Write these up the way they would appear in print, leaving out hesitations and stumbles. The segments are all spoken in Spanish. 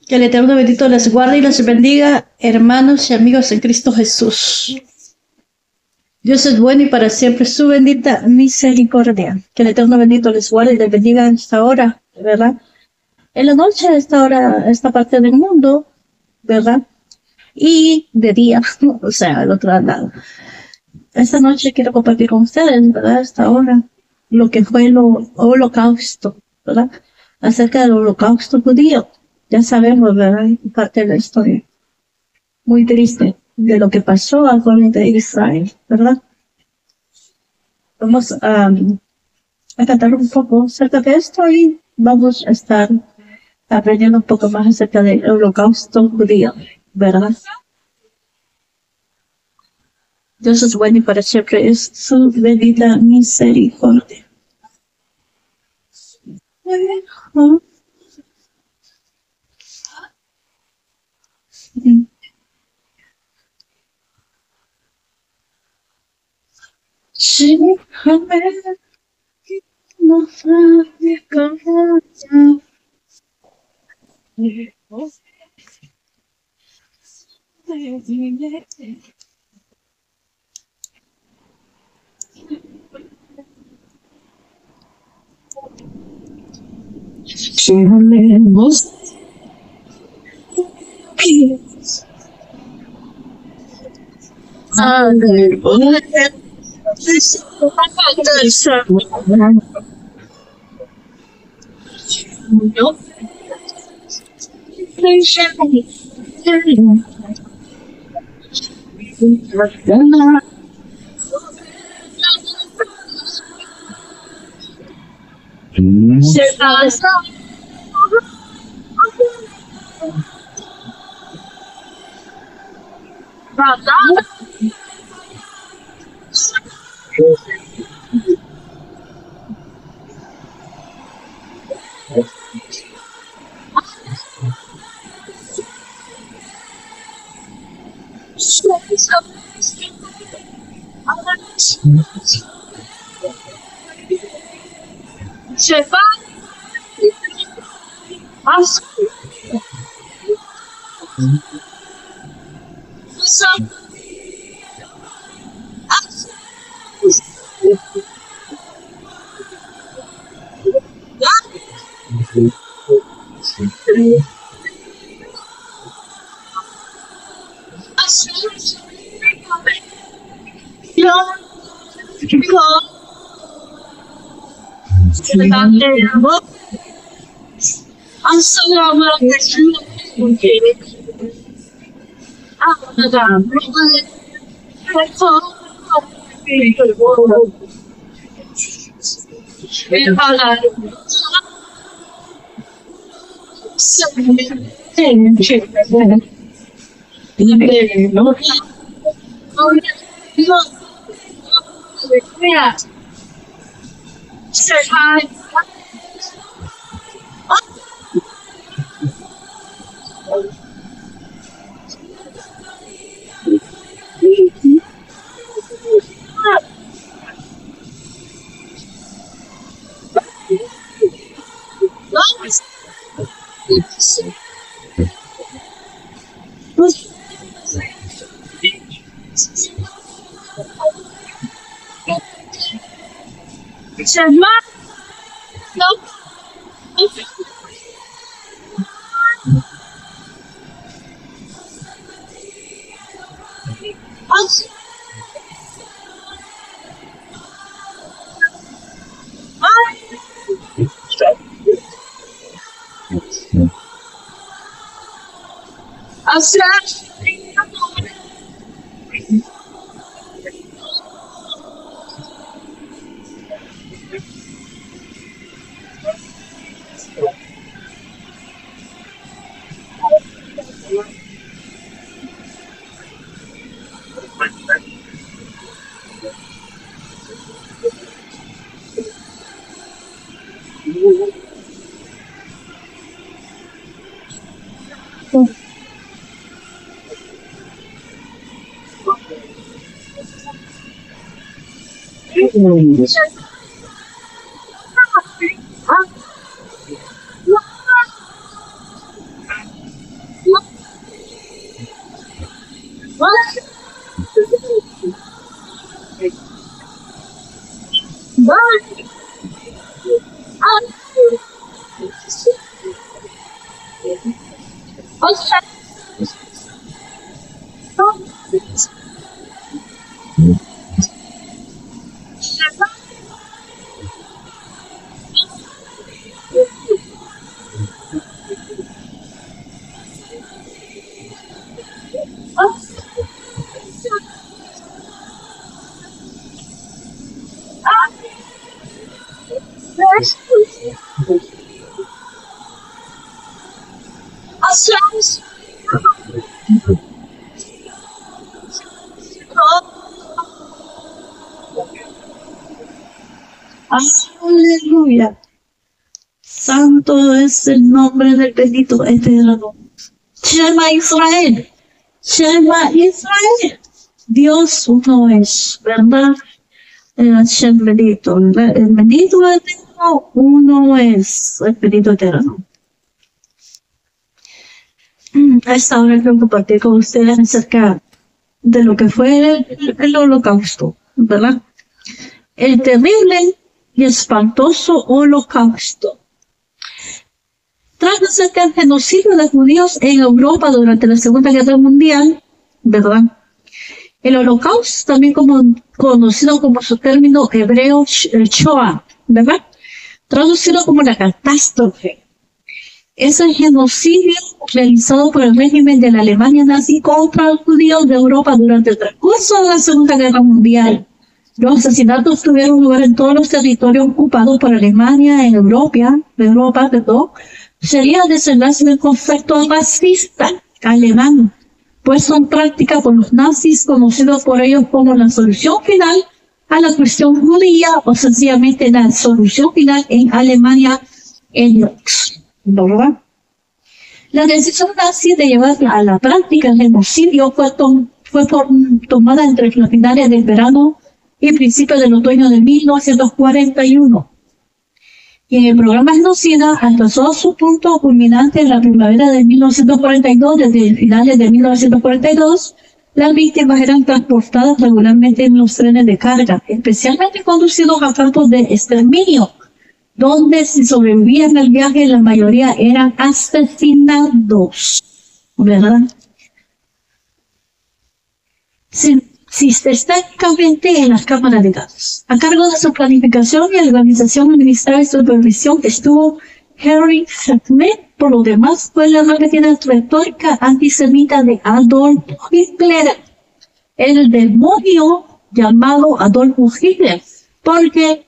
Que el Eterno bendito les guarde y les bendiga, hermanos y amigos en Cristo Jesús. Dios es bueno y para siempre su bendita misericordia. Que el Eterno bendito les guarde y les bendiga en esta hora, ¿verdad? En la noche, a esta hora, esta parte del mundo, ¿verdad? Y de día, o sea, al otro lado. Esta noche quiero compartir con ustedes, ¿verdad? Esta hora, lo que fue el holocausto, ¿verdad? Acerca del holocausto judío. Ya sabemos, ¿verdad? Parte de la historia. Muy triste de lo que pasó al pueblo de Israel, ¿verdad? Vamos a tratar un poco acerca de esto y vamos a estar aprendiendo un poco más acerca del holocausto judío, ¿verdad? Dios es bueno y para siempre es su bendita misericordia. Sí, no sabe cómo Llevaremos pies al poder de su no se va Aleluya. Santo es el nombre del bendito eterno. Shema Israel. Shema Israel. Dios uno es, ¿verdad? El Hashem bendito. El bendito eterno uno es. El bendito eterno. A esta hora quiero compartir con ustedes acerca de lo que fue el holocausto, ¿verdad? El terrible y espantoso holocausto. Tras acerca del genocidio de judíos en Europa durante la Segunda Guerra Mundial, ¿verdad? El holocausto, también conocido como su término hebreo Shoah, ¿verdad? Traducido como la catástrofe. Es el genocidio realizado por el régimen de la Alemania nazi contra los judíos de Europa durante el transcurso de la Segunda Guerra Mundial. Los asesinatos tuvieron lugar en todos los territorios ocupados por Alemania en Europa, sería el desenlace del conflicto racista alemán, puesto en práctica por los nazis, conocidos por ellos como la solución final a la cuestión judía o sencillamente la solución final en Alemania en ¿verdad? La decisión nazi de llevar a la práctica el genocidio fue tomada entre los finales del verano y principios del otoño de 1941. Y en el programa genocida alcanzó su punto culminante en la primavera de 1942. Desde finales de 1942, las víctimas eran transportadas regularmente en los trenes de carga, especialmente conducidos a campos de exterminio, donde si sobrevivían al viaje, la mayoría eran asesinados, ¿verdad? Sistémicamente en las cámaras de gas. A cargo de su planificación y organización administrativa y supervisión estuvo Henry Schmidt. Por lo demás, fue la repetida retórica antisemita de Adolf Hitler, el demonio llamado Adolfo Hitler, porque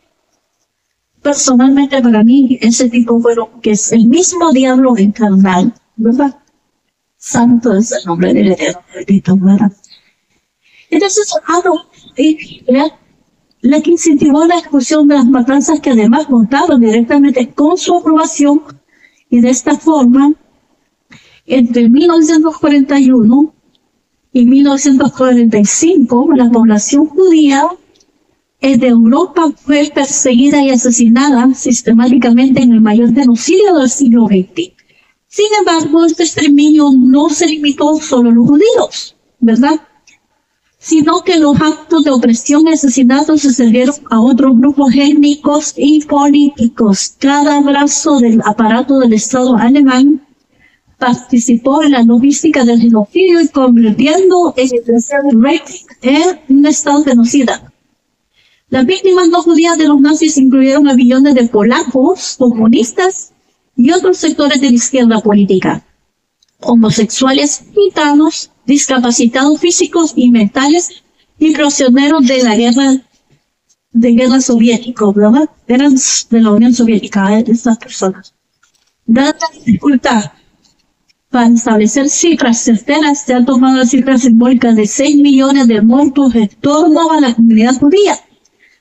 personalmente para mí ese tipo que es el mismo diablo encarnado, ¿verdad? Santo es el nombre del Eterno, bendito, ¿verdad? Entonces, Adolf Hitler, la que incentivó la ejecución de las matanzas, que además contaron directamente con su aprobación, y de esta forma, entre 1941 y 1945, la población judía de Europa fue perseguida y asesinada sistemáticamente en el mayor genocidio del siglo XX. Sin embargo, este exterminio no se limitó solo a los judíos, ¿verdad? Sino que los actos de opresión y asesinatos se extendieron a otros grupos étnicos y políticos. Cada brazo del aparato del Estado alemán participó en la logística del genocidio y convirtiendo en el Tercer Reich en un Estado genocida. Las víctimas no judías de los nazis incluyeron a millones de polacos, comunistas y otros sectores de la izquierda política, homosexuales, gitanos, discapacitados físicos y mentales y prisioneros de la guerra soviética, ¿verdad? Eran de la Unión Soviética, estas personas. Dada la dificultad para establecer cifras certeras, se han tomado las cifras simbólicas de 6 millones de muertos en torno a la comunidad judía.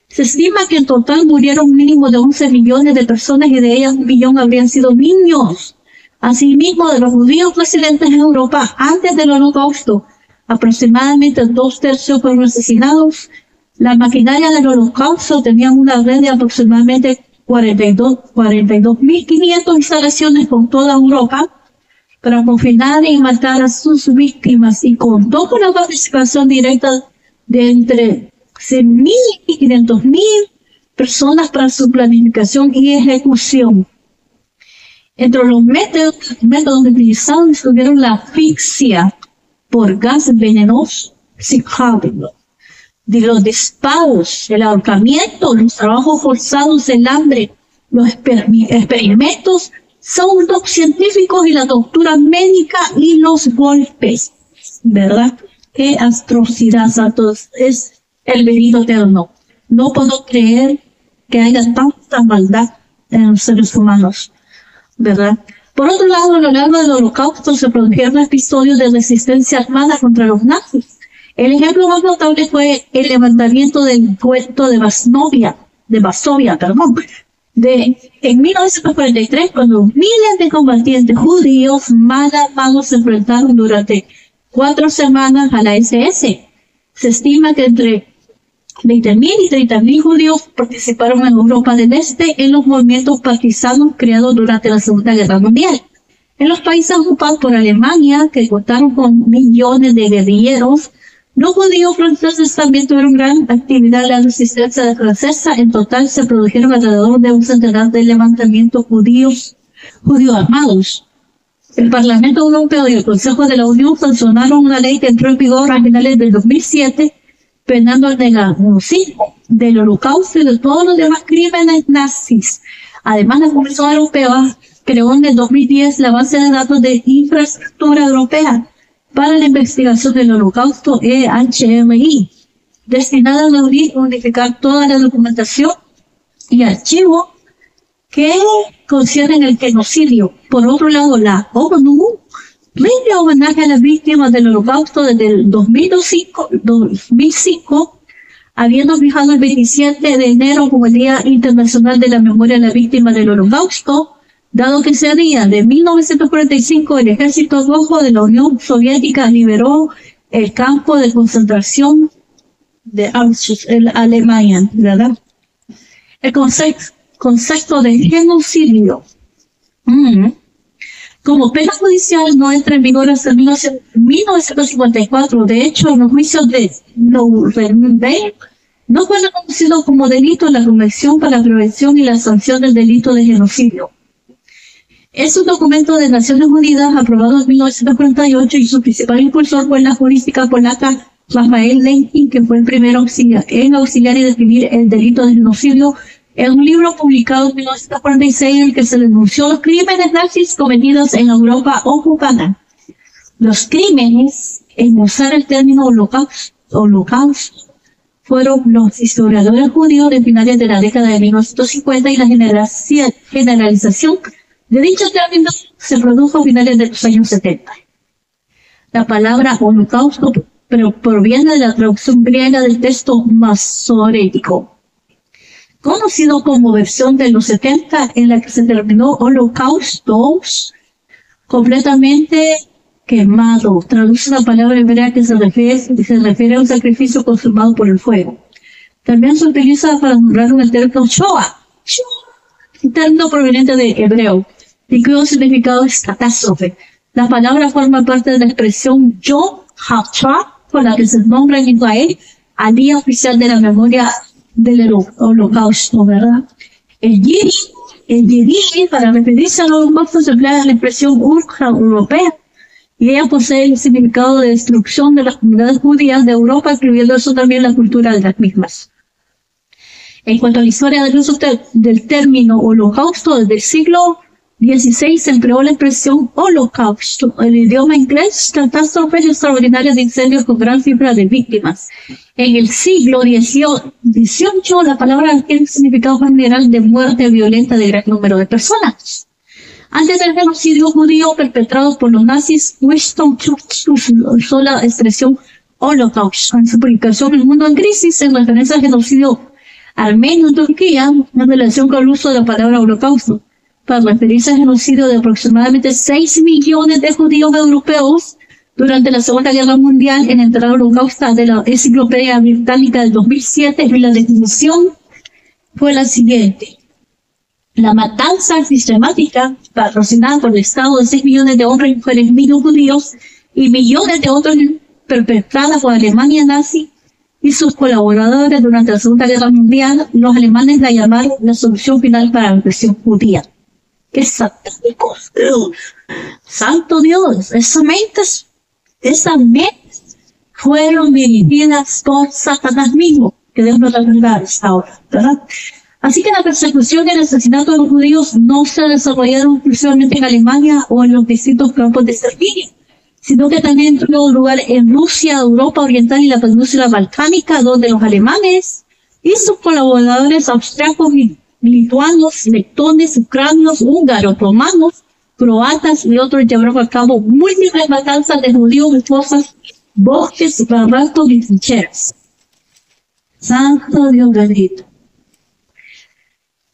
Se estima que en total murieron un mínimo de 11 millones de personas y de ellas 1 millón habrían sido niños. Asimismo, de los judíos residentes en Europa antes del Holocausto, aproximadamente 2/3 fueron asesinados. La maquinaria del Holocausto tenía una red de aproximadamente 42.500 instalaciones por toda Europa para confinar y matar a sus víctimas, y contó con la participación directa de entre 100.000 y 500.000 personas para su planificación y ejecución. Entre los métodos utilizados estuvieron la asfixia por gas venenoso, de los disparos, el ahorcamiento, los trabajos forzados, el hambre, los experimentos pseudocientíficos y la tortura médica y los golpes, ¿verdad? Qué atrocidad, santos, es el bendito eterno. No puedo creer que haya tanta maldad en los seres humanos, ¿verdad? Por otro lado, a lo largo del Holocausto se produjeron episodios de resistencia armada contra los nazis. El ejemplo más notable fue el levantamiento del puerto de Varsovia, En 1943, cuando miles de combatientes judíos mal armados se enfrentaron durante 4 semanas a la SS. Se estima que entre 20.000 y 30.000 judíos participaron en Europa del Este en los movimientos partisanos creados durante la Segunda Guerra Mundial. En los países ocupados por Alemania, que contaron con millones de guerrilleros, los judíos franceses también tuvieron gran actividad en la resistencia francesa. En total se produjeron alrededor de un centenar de levantamientos judíos armados. El Parlamento Europeo y el Consejo de la Unión sancionaron una ley que entró en vigor a finales del 2007, penando el genocidio del Holocausto y de todos los demás crímenes nazis. Además, la Comisión Europea creó en el 2010 la base de datos de infraestructura europea para la investigación del Holocausto, EHMI, destinada a reunir y unificar toda la documentación y archivos que conciernen el genocidio. Por otro lado, la ONU rinde homenaje a las víctimas del Holocausto desde el 2005, habiendo fijado el 27 de enero como el Día Internacional de la Memoria de las Víctimas del Holocausto, dado que ese día de 1945 el Ejército Rojo de la Unión Soviética liberó el campo de concentración de Auschwitz en Alemania, ¿verdad? El concepto de genocidio como pena judicial no entra en vigor hasta 1954. De hecho, en los juicios de Nuremberg no fue reconocido como delito en la Convención para la Prevención y la Sanción del Delito de Genocidio. Es un documento de Naciones Unidas aprobado en 1948 y su principal impulsor fue la jurística polaca Rafael Lemkin, que fue el primero en auxiliar y definir el delito de genocidio en un libro publicado en 1946 en el que se denunció los crímenes nazis cometidos en Europa ocupada. Los crímenes, en usar el término holocausto, fueron los historiadores judíos de finales de la década de 1950 y la generalización de dicho término se produjo a finales de los años 70. La palabra holocausto proviene de la traducción griega del texto masorético, conocido como versión de los 70, en la que se terminó holocaustos, completamente quemado. Traduce una palabra hebrea que se refiere a un sacrificio consumado por el fuego. También se utiliza para nombrar un término Shoah, un término proveniente de hebreo, y cuyo significado es catástrofe. La palabra forma parte de la expresión Yom HaShoah, con la que se nombra en Israel al Día Oficial de la Memoria del Holocausto, ¿verdad? El Yiddish, para referirse al Holocausto, se emplea la expresión europea, y ella posee el significado de destrucción de las comunidades judías de Europa, incluyendo eso también la cultura de las mismas. En cuanto a la historia del uso del término holocausto, desde el siglo XVI se empleó la expresión holocausto. El idioma inglés, catástrofes extraordinarias de incendios con gran cifra de víctimas. En el siglo XVIII, la palabra adquiere un significado general de muerte violenta de gran número de personas. Antes del genocidio judío perpetrado por los nazis, Winston Churchill usó la expresión holocausto en su publicación El Mundo en Crisis, en referencia al genocidio armenio en Turquía, en relación con el uso de la palabra holocausto, para referirse al genocidio de aproximadamente 6 millones de judíos europeos durante la Segunda Guerra Mundial. En el Tratado Holocausto de la Enciclopedia Británica del 2007, y la definición fue la siguiente: la matanza sistemática patrocinada por el Estado de 6 millones de hombres y mujeres niños judíos y millones de otros perpetrada por Alemania nazi y sus colaboradores durante la Segunda Guerra Mundial. Los alemanes la llamaron la solución final para la opresión judía. ¡Qué satánicos! ¡Santo Dios! Esas mentes fueron dirigidas por Satanás mismo, que Dios nos la hasta ahora, ¿verdad? Así que la persecución y el asesinato de los judíos no se desarrollaron exclusivamente en Alemania o en los distintos campos de exterminio, sino que también tuvo lugar en Rusia, Europa Oriental y la península balcánica, donde los alemanes y sus colaboradores austriacos, lituanos, letones, ucranios, húngaros, romanos, croatas y otros llevaron a cabo múltiples matanzas de judíos en fosas, bosques, barrancos y trincheras. Santo Dios bendito.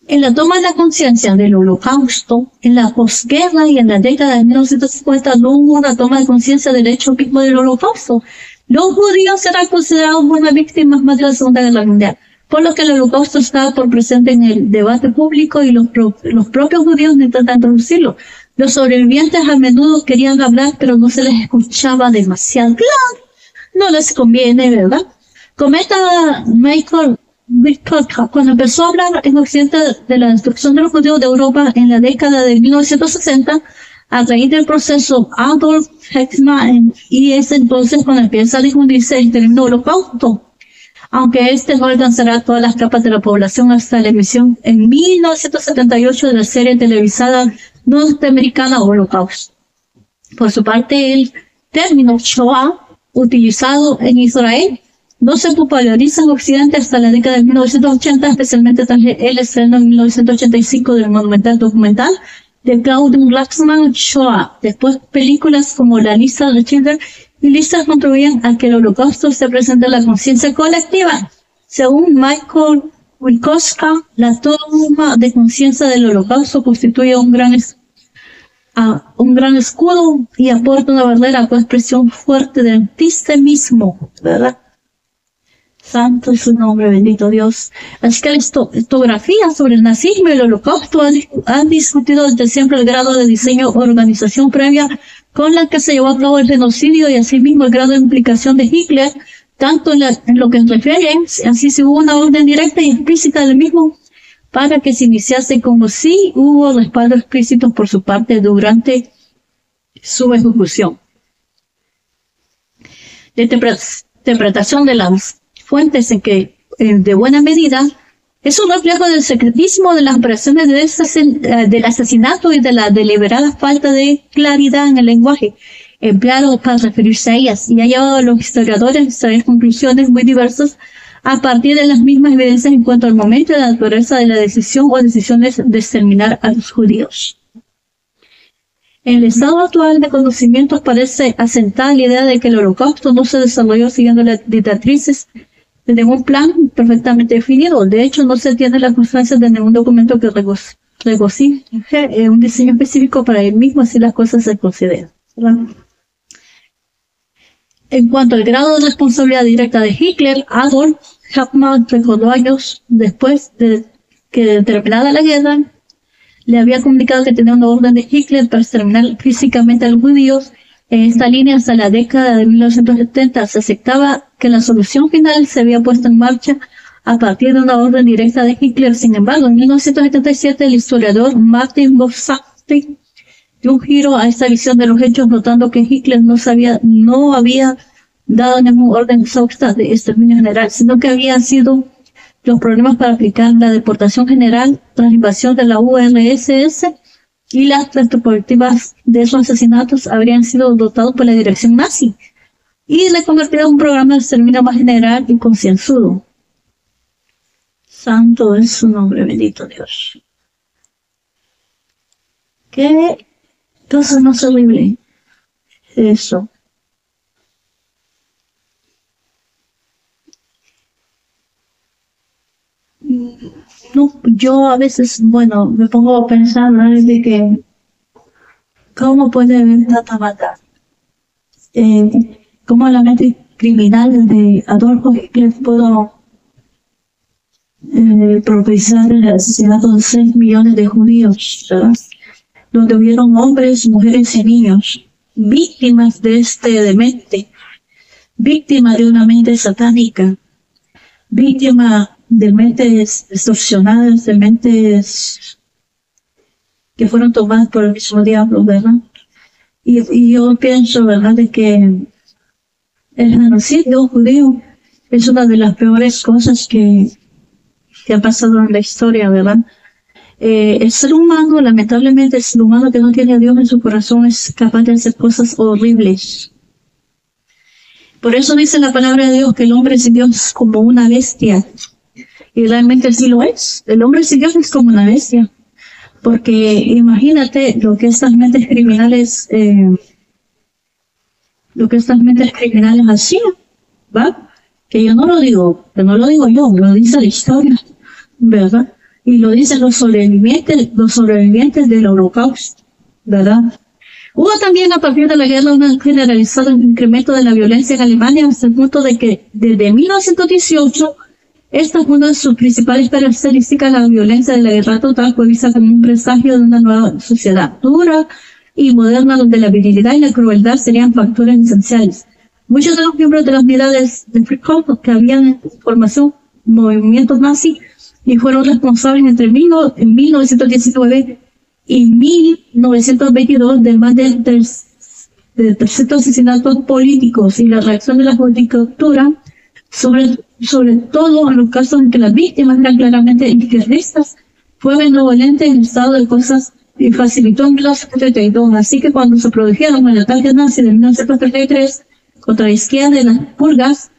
En la toma de la conciencia del Holocausto, en la posguerra y en la década de 1950 no hubo una toma de conciencia del hecho mismo del Holocausto. Los judíos eran considerados buenas víctimas más de la Segunda Guerra Mundial, por lo que el Holocausto estaba por presente en el debate público y los propios judíos no intentan introducirlo. Los sobrevivientes a menudo querían hablar, pero no se les escuchaba demasiado claro. No les conviene, ¿verdad? Comenta Michael Wittkotka, cuando empezó a hablar en Occidente de la destrucción de los judíos de Europa en la década de 1960, a raíz del proceso Adolf Eichmann, y es entonces cuando empieza a difundirse el término Holocausto, aunque este no alcanzará todas las capas de la población hasta la emisión en 1978 de la serie televisada norteamericana Holocausto. Por su parte, el término Shoah, utilizado en Israel, no se populariza en Occidente hasta la década de 1980, especialmente tras el estreno en 1985 del monumental documental de Claudius Laxman, Shoah. Después, películas como La lista de Schindler y listas contribuyen a que el Holocausto esté presente en la conciencia colectiva. Según Michael Witkowska, la toma de conciencia del Holocausto constituye un gran escudo y aporta una verdadera expresión fuerte de antisemitismo, ¿verdad? Santo es su nombre, bendito Dios. Así que la historiografía sobre el nazismo y el Holocausto han discutido desde siempre el grado de diseño o organización previa con la que se llevó a cabo el genocidio y asimismo el grado de implicación de Hitler, tanto en lo que refiere, así si hubo una orden directa y explícita del mismo para que se iniciase, como si hubo respaldo explícito por su parte durante su ejecución. La interpretación de las fuentes en que, de buena medida, es un reflejo del secretismo de las operaciones del asesinato y de la deliberada falta de claridad en el lenguaje empleado para referirse a ellas, y ha llevado a los historiadores a extraer conclusiones muy diversas a partir de las mismas evidencias en cuanto al momento y la naturaleza de la decisión o decisiones de exterminar a los judíos. En el estado actual de conocimientos parece asentada la idea de que el Holocausto no se desarrolló siguiendo las directrices de ningún plan perfectamente definido. De hecho, no se tiene la constancia de ningún documento que regocije un diseño específico para él mismo, así las cosas se consideran. En cuanto al grado de responsabilidad directa de Hitler, Adolf Eichmann recordó años después de que terminada la guerra, le había comunicado que tenía una orden de Hitler para exterminar físicamente a los judíos. En esta línea, hasta la década de 1970, se aceptaba que la solución final se había puesto en marcha a partir de una orden directa de Hitler. Sin embargo, en 1977, el historiador Martin Borsati dio un giro a esta visión de los hechos, notando que Hitler no había dado ninguna orden exhausta de exterminio general, sino que habían sido los problemas para aplicar la deportación general tras invasión de la URSS y las retrospectivas de esos asesinatos habrían sido dotados por la dirección nazi y le convertido en un programa de exterminio más general y concienzudo. Santo es su nombre, bendito Dios. ¿Qué cosa más horrible eso? No, yo a veces, me pongo a pensar, ¿no? De que cómo puede haber tanta maldad. Cómo la mente criminal de Adolfo Hitler pudo propiciar el asesinato de 6 millones de judíos, ¿verdad? Donde hubieron hombres, mujeres y niños víctimas de este demente, víctimas de una mente satánica, víctimas de mentes distorsionadas, de mentes que fueron tomadas por el mismo diablo, ¿verdad? Y yo pienso, ¿verdad?, de que el genocidio judío es una de las peores cosas que ha pasado en la historia, ¿verdad? El ser humano, lamentablemente, el ser humano que no tiene a Dios en su corazón es capaz de hacer cosas horribles. Por eso dice la palabra de Dios que el hombre sin Dios es como una bestia. Y realmente sí lo es. El hombre sin Dios es como una bestia. Porque imagínate lo que estas mentes criminales hacían, ¿va? Que yo no lo digo, yo, lo dice la historia, ¿verdad? y lo dicen los sobrevivientes del Holocausto, ¿verdad? Hubo también a partir de la guerra un generalizado incremento de la violencia en Alemania hasta el punto de que desde 1918 esta fue una de sus principales características. La violencia de la guerra total fue vista como un presagio de una nueva sociedad dura y moderna donde la virilidad y la crueldad serían factores esenciales. Muchos de los miembros de las unidades de Freikorps que habían en formación movimientos nazis y fueron responsables entre 1919 y 1922 de más de 300 asesinatos políticos y la reacción de la judicatura sobre todo en los casos en que las víctimas eran claramente izquierdistas, fue benevolente en el estado de cosas y facilitó en 1932. Así que cuando se produjeron el ataque nazi de 1933 contra la izquierda de las purgas,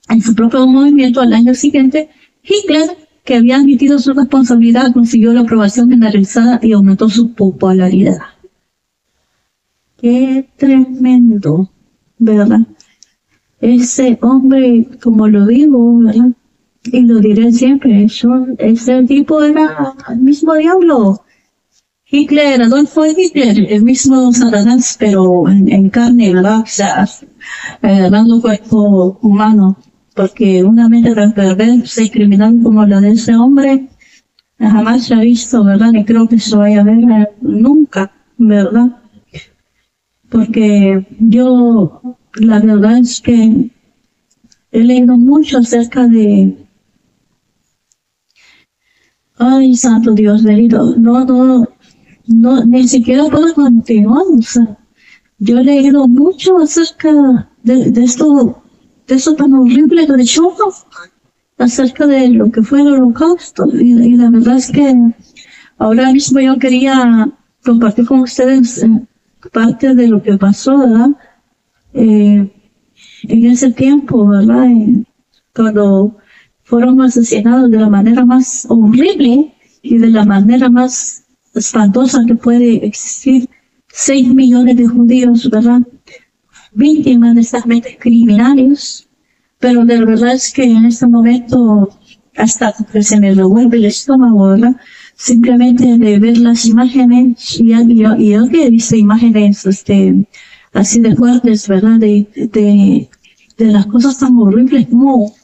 en su propio movimiento al año siguiente, Hitler, que había admitido su responsabilidad, consiguió la aprobación generalizada y aumentó su popularidad. ¡Qué tremendo! ¿Verdad? Ese hombre, como lo digo, ¿verdad? Y lo diré siempre, ese tipo era el mismo diablo. Hitler, Adolfo Hitler, el mismo Satanás, pero en carne, ¿verdad? O sea, dando cuerpo humano. Porque una mente tan perversa y criminal como la de ese hombre, jamás se ha visto, ¿verdad? Ni creo que se vaya a ver nunca, ¿verdad? Porque yo, la verdad es que he leído mucho acerca de... Ay, santo Dios bendito, no, ni siquiera puedo continuar, o sea, yo he leído mucho acerca de esto tan horrible de Shoah, acerca de lo que fue el Holocausto, y la verdad es que ahora mismo yo quería compartir con ustedes parte de lo que pasó, ¿verdad? En ese tiempo, ¿verdad? Cuando fueron asesinados de la manera más horrible y de la manera más espantosa que puede existir, 6 millones de judíos, ¿verdad? Víctimas de estas mentes criminales, pero de verdad es que en este momento hasta que se me revuelve el estómago, ¿verdad? Simplemente de ver las imágenes, y yo que he visto imágenes así de fuertes, ¿verdad? De las cosas tan horribles como,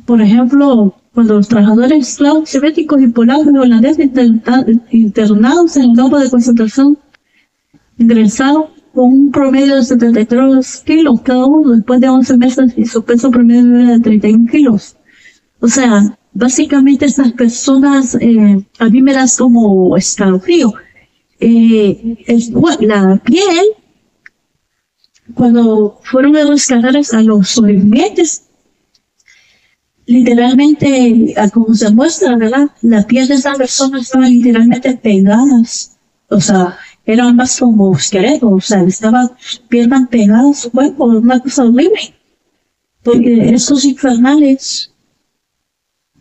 por ejemplo, cuando los trabajadores esclavos soviéticos y polacos y holandeses internados en el campo de concentración ingresaron con un promedio de 73 kilos cada uno después de 11 meses y su peso promedio era de 31 kilos. O sea, básicamente estas personas a mí me das como escalofrío. La piel, cuando fueron a rescatar a los sobrevivientes, literalmente, como se muestra, ¿verdad? La piel de estas personas estaba literalmente pegadas. O sea, eran más como esqueletos, o sea, estaba piernas pegadas a su cuerpo, una cosa horrible. Porque estos infernales,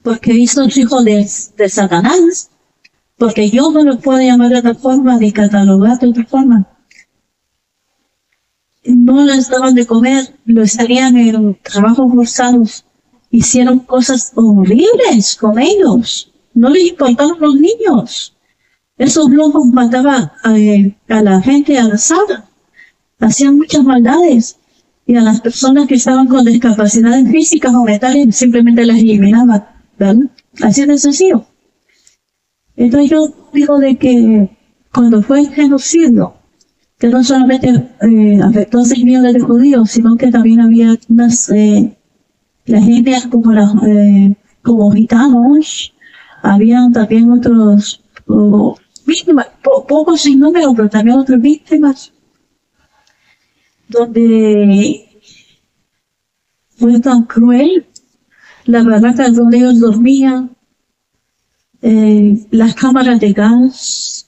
porque estos hijos de Satanás, porque yo no los puedo llamar de otra forma, ni catalogar de otra forma, no les daban de comer, lo estarían en trabajos forzados, hicieron cosas horribles con ellos, no les importaban los niños. Esos locos mataban a la gente arrasada, hacían muchas maldades, y a las personas que estaban con discapacidades físicas o mentales simplemente las eliminaban, ¿verdad? Así de sencillo. Entonces yo digo de que cuando fue el genocidio, que no solamente afectó a 6 millones de judíos, sino que también había unas las etnias como gitanos, habían también otros víctimas, pocos sin número, pero también otras víctimas, donde fue tan cruel la barraca donde ellos dormían, las cámaras de gas,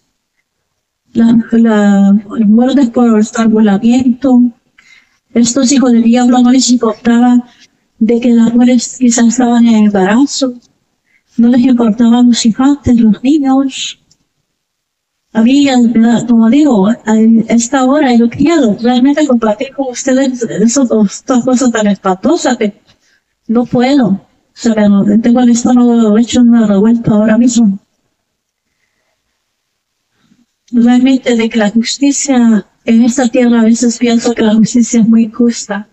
las muertes por estrangulamiento. Estos hijos del diablo no les importaba de que las mujeres quizás estaban en embarazo, no les importaban los infantes, los niños. Había, como digo, a esta hora yo quiero realmente compartir con ustedes estas cosas tan espantosas que no puedo. Tengo el estómago hecho una revuelta ahora mismo. Realmente de que la justicia en esta tierra, a veces pienso que la justicia es muy injusta.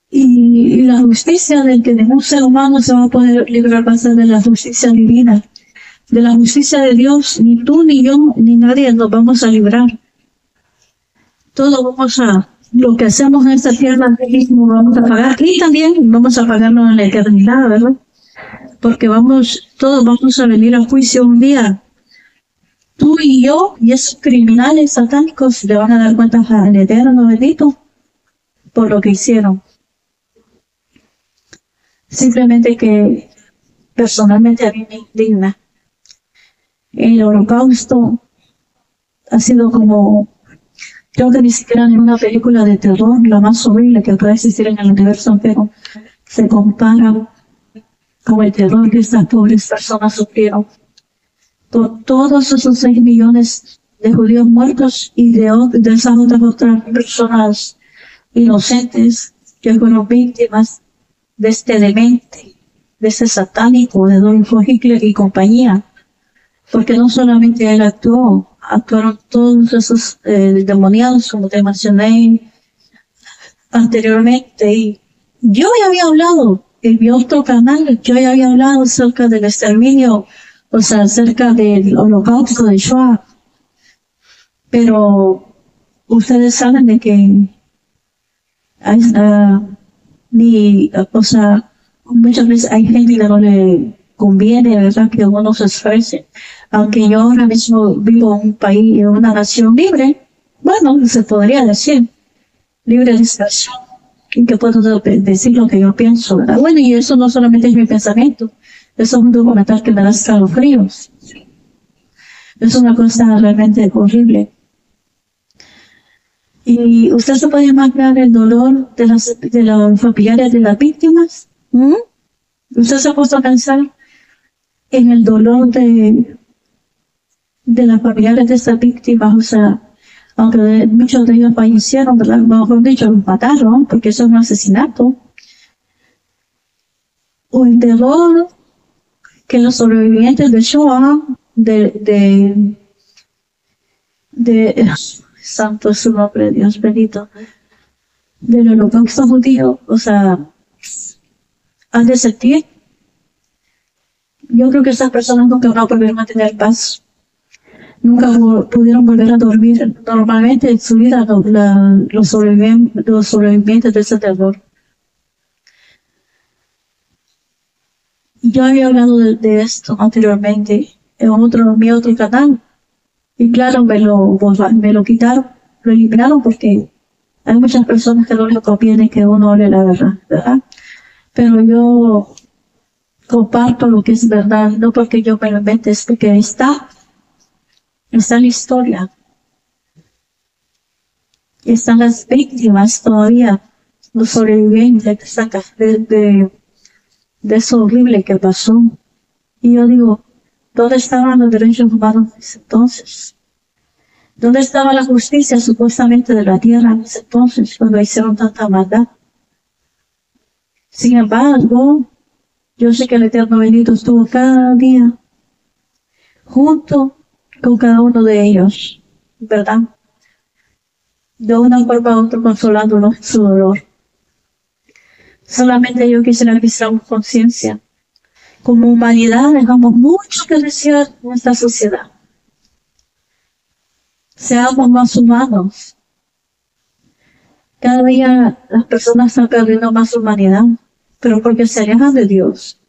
Y la justicia de que ningún ser humano se va a poder librar va a ser de la justicia divina. De la justicia de Dios, ni tú, ni yo, ni nadie nos vamos a librar. Lo que hacemos en esta tierra mismo vamos a pagar. Y también vamos a pagarlo en la eternidad, ¿verdad? Porque todos vamos a venir a juicio un día. Tú y yo, y esos criminales satánicos, le van a dar cuentas al Eterno bendito por lo que hicieron. Simplemente que personalmente a mí me indigna. El holocausto ha sido como, creo que ni siquiera en una película de terror, la más horrible que puede existir en el universo, pero se compara con el terror que estas pobres personas sufrieron por todos esos 6 millones de judíos muertos y de esas otras personas inocentes que fueron víctimas de este demente, de ese satánico, de Adolf Hitler y compañía. Porque no solamente él actuaron todos esos demoniados, como te mencioné anteriormente. Y yo ya había hablado, en mi otro canal, yo ya había hablado acerca del exterminio, o sea, acerca del holocausto de Shoah. Pero ustedes saben de que muchas veces hay gente que no le conviene, ¿verdad?, que uno se esfuerce. Aunque yo ahora mismo vivo en un país, en una nación libre, bueno, se podría decir, libre de expresión, y que puedo decir lo que yo pienso, ¿verdad? Bueno, y eso no solamente es mi pensamiento, eso es un documental que me da escalofríos. Es una cosa realmente horrible. Y usted se puede imaginar el dolor de los familiares de las víctimas. Usted se ha puesto a pensar en el dolor de las familiares de estas víctimas, o sea, aunque muchos de ellos fallecieron, ¿verdad? Mejor dicho, los mataron, porque eso es un asesinato. O el dolor que los sobrevivientes de Shoah, santo es su nombre, Dios bendito, del holocausto judío, o sea, han de sentir. Yo creo que esas personas nunca van a poder mantener paz. Nunca pudieron volver a dormir normalmente en su vida los sobrevivientes de ese terror. Yo había hablado de esto anteriormente en mi otro canal. Y claro, me lo quitaron, lo eliminaron porque hay muchas personas que no les conviene que uno hable la verdad, ¿verdad? Pero yo comparto lo que es verdad, no porque yo me lo invente, es porque está en la historia. Están las víctimas todavía, los sobrevivientes de eso horrible que pasó. Y yo digo, ¿dónde estaban los derechos humanos en ese entonces? ¿Dónde estaba la justicia supuestamente de la tierra en ese entonces, cuando hicieron tanta maldad? Sin embargo, yo sé que el Eterno bendito estuvo cada día junto con cada uno de ellos, ¿verdad? De una forma u otra consolándolos en su dolor. Solamente yo quisiera que hiciéramos conciencia. Como humanidad dejamos mucho que desear en nuestra sociedad. Seamos más humanos. Cada día las personas están perdiendo más humanidad, pero porque se alejan de Dios.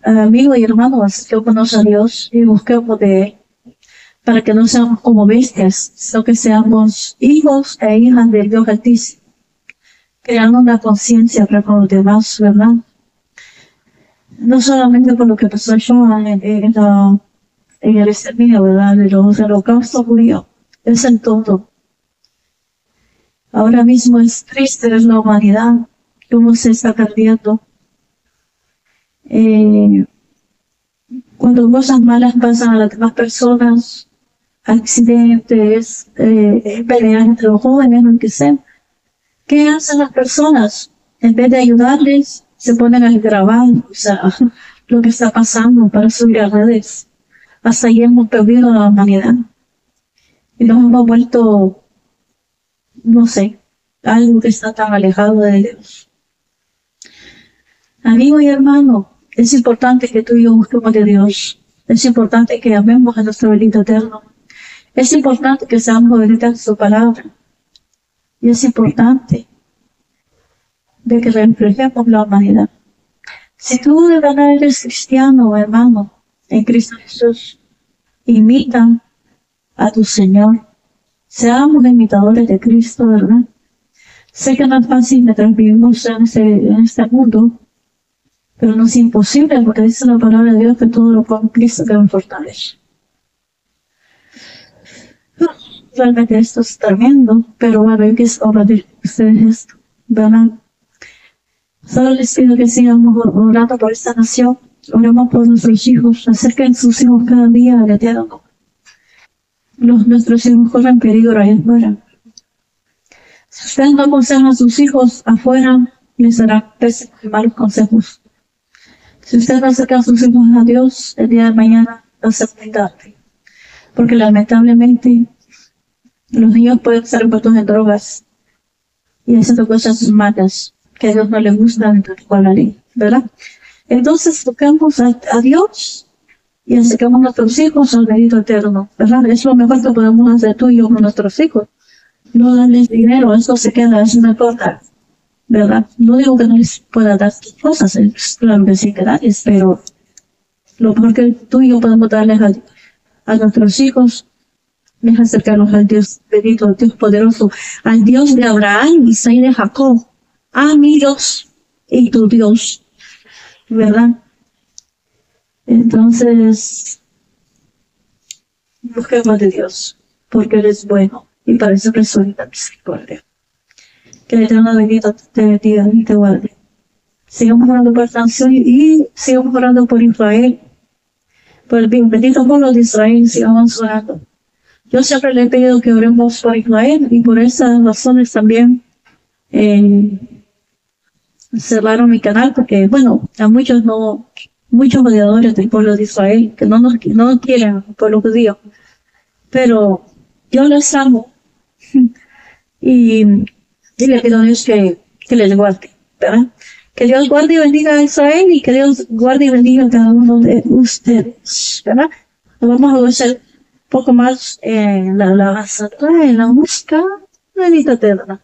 Amigos y hermanos, acerquémonos a Dios y busquemos de Él, para que no seamos como bestias, sino que seamos hijos e hijas del Dios Altísimo, creando una conciencia para con los demás, ¿verdad? No solamente por lo que pasó en el exterminio, ¿verdad?, de los holocaustos judíos, es en todo. Ahora mismo es triste ver la humanidad, cómo se está perdiendo. Cuando cosas malas pasan a las demás personas, accidentes, peleas entre los jóvenes, lo que sea, ¿Qué hacen las personas? En vez de ayudarles, se ponen a grabar, o sea, lo que está pasando para subir a redes. Hasta ahí hemos perdido la humanidad. Y nos hemos vuelto, no sé, algo que está tan alejado de Dios. Amigo y hermano, es importante que tú y yo busquemos de Dios. Es importante que amemos a nuestro bendito eterno. Es importante que seamos obedientes a su palabra. Y es importante de que reflejemos la humanidad. Si tú de verdad eres cristiano, hermano, en Cristo Jesús, imita a tu Señor. Seamos imitadores de Cristo, ¿verdad? Sé que no es fácil mientras vivimos en este mundo, pero no es imposible, porque dice la palabra de Dios que todo lo puedo en Cristo que me fortalece. Realmente esto es tremendo, pero bueno, yo quisiera hablar de ustedes esto, ¿verdad? Solo les pido que sigamos orando por esta nación, oremos por nuestros hijos, acerquen sus hijos cada día al Eterno. Nuestros hijos corren peligro ahí afuera. Si ustedes no aconsejan a sus hijos afuera, les darán pésimos y malos consejos. Si ustedes no acercan a sus hijos a Dios, el día de mañana va a ser muy tarde. Porque lamentablemente los niños pueden ser envueltos en drogas y haciendo cosas malas que a Dios no le gustan con la ley, ¿verdad? Entonces tocamos a Dios y acercamos a nuestros hijos al bendito eterno, ¿verdad? Es lo mejor que podemos hacer tú y yo con nuestros hijos. No darles dinero, eso se queda, eso no importa, ¿verdad? No digo que no les pueda dar cosas, claro que sí que darles, pero lo mejor que tú y yo podemos darles a nuestros hijos es acercarnos al Dios bendito, al Dios poderoso, al Dios de Abraham, Isaac y de Jacob, a mi Dios y tu Dios, ¿verdad? Entonces, busquemos de Dios, porque Él es bueno y para eso es su misericordia. Que el Eterno bendito te bendiga y te guarde. Sigamos orando por esta nación y sigamos orando por Israel, por el bendito pueblo de Israel, sigamos orando. Yo siempre le he pedido que oremos por Israel y por esas razones también cerraron mi canal porque, bueno, a muchos odiadores del pueblo de Israel que no quieren al pueblo judío, pero yo les amo y le pido a Dios que les guarde, ¿verdad? Que Dios guarde y bendiga a Israel y que Dios guarde y bendiga a cada uno de ustedes, ¿verdad? Nos vamos a gozar un poco más en la alabanza, en la música, bendita eterna.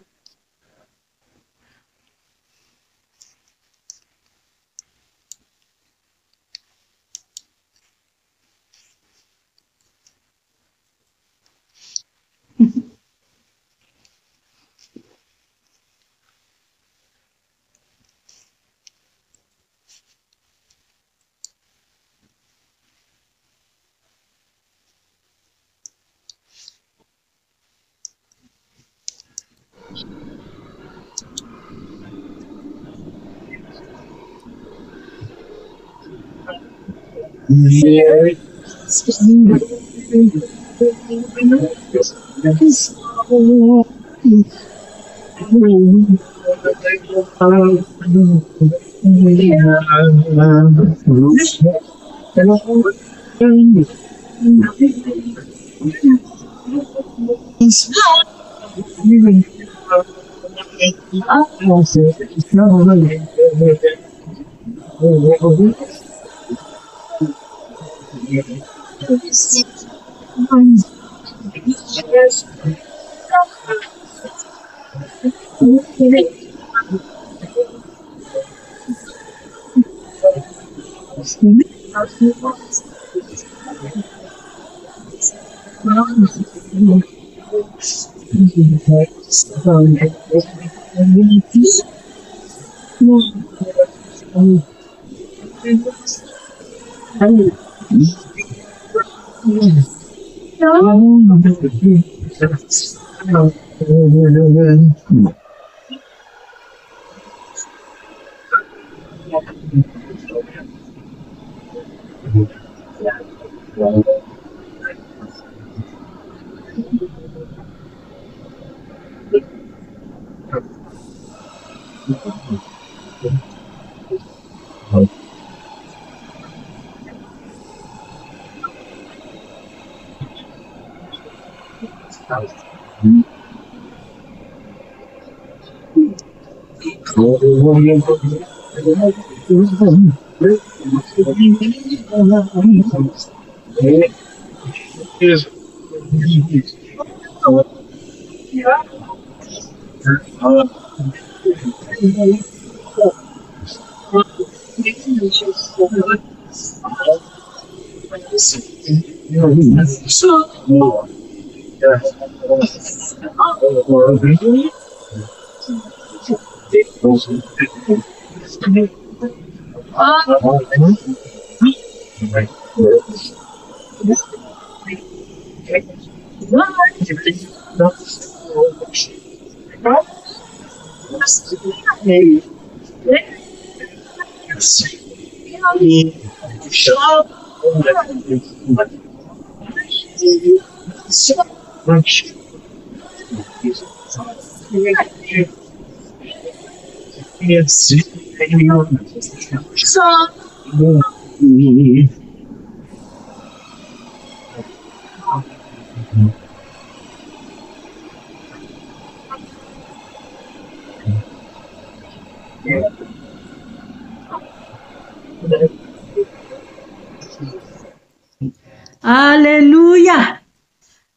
Aleluya.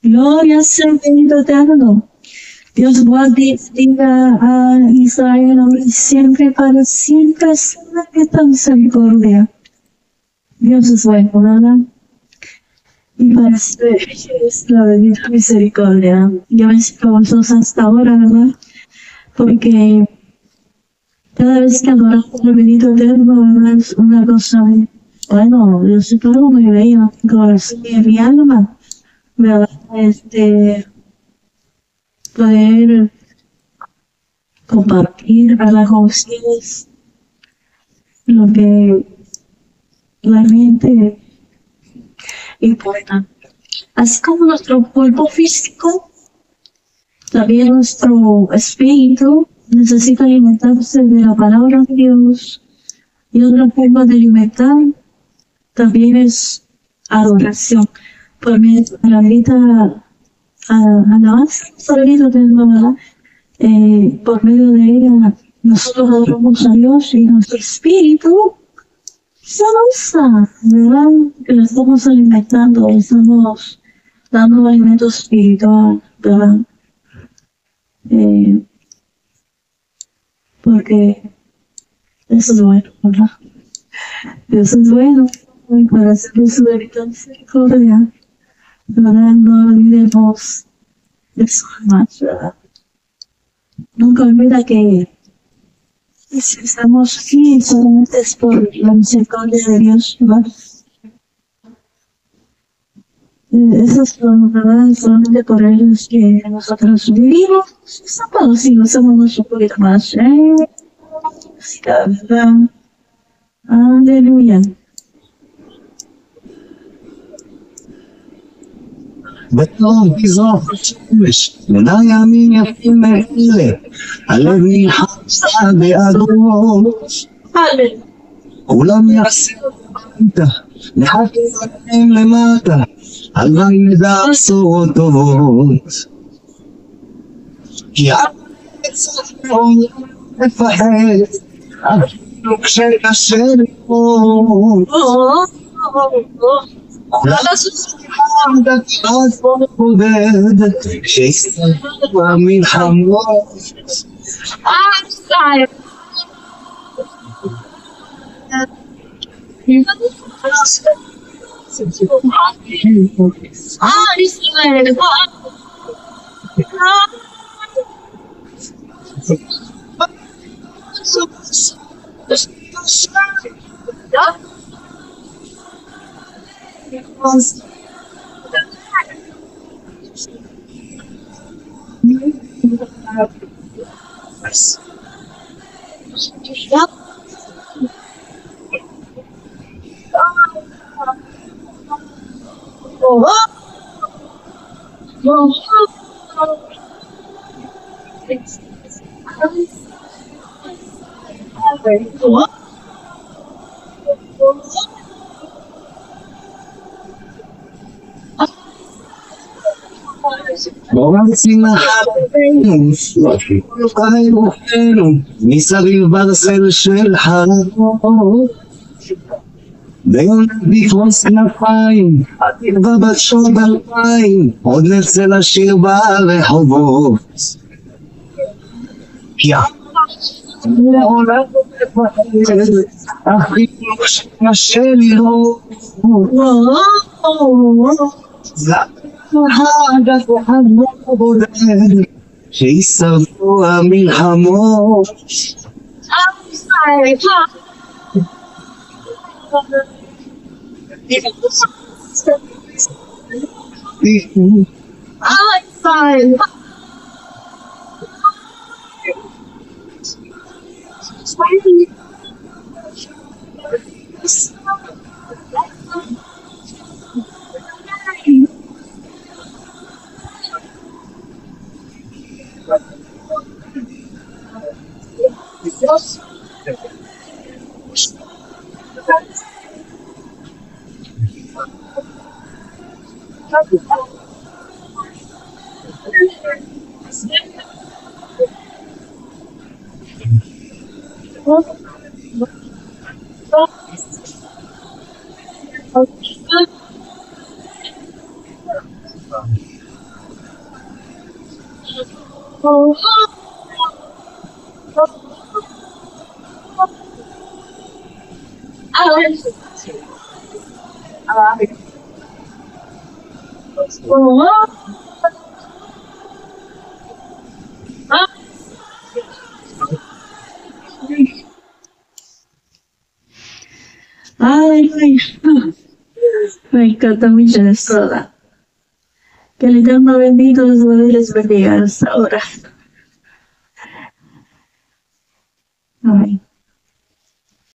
Gloria sea bendito eterno. Dios guarde diga a Israel hoy y siempre para siempre sea esta misericordia. Dios es bueno, ¿verdad? Y para siempre es la bendita misericordia. Yo bendigo a vosotros hasta ahora, ¿verdad? Porque cada vez que adoramos al bendito eterno, ¿verdad? Es una cosa, bueno, yo siento algo muy bello, mi corazón y mi alma, ¿verdad? Poder compartir, ¿verdad? Con ustedes lo que realmente importa. Así como nuestro cuerpo físico, también nuestro espíritu necesita alimentarse de la palabra de Dios. Y otra forma de alimentar también es adoración. Por medio de la vida alabanza, ¿verdad? Por medio de ella nosotros adoramos a Dios y nuestro espíritu se goza, ¿verdad? Que lo estamos alimentando, le estamos dando alimento espiritual, ¿verdad? Porque eso es bueno, ¿verdad? Eso es bueno, y para hacer su bendita misericordia, ¿verdad? No olvidemos eso jamás, ¿verdad? Nunca olvida que si estamos aquí solamente es por la misericordia de Dios, ¿verdad? Eso es ¿verdad? Solamente por ellos que nosotros vivimos. Estamos sí, somos un poquito más, ¿verdad? Aleluya. بطلوا بظاهر الشمس لا يمين يقيم إليه الذي حصل بأدوه ولم يحسن أنت لحتى لماذا الغي ذا صوته يعرف صحيح فحيث أفلك شيء الشريف عندك أصبح شيء ومن حمار Bawat sinahain, kahit buhero, minsan iba sa ilshelhan. Then because na fine, at iba ba siya dalpay, odlet sila siya bale hobo. Yeah. Wala ko na sheliro. هذا حبه شيء من حمو Ay, me encanta mucho esto. Que el Eterno bendito les bendiga hasta ahora.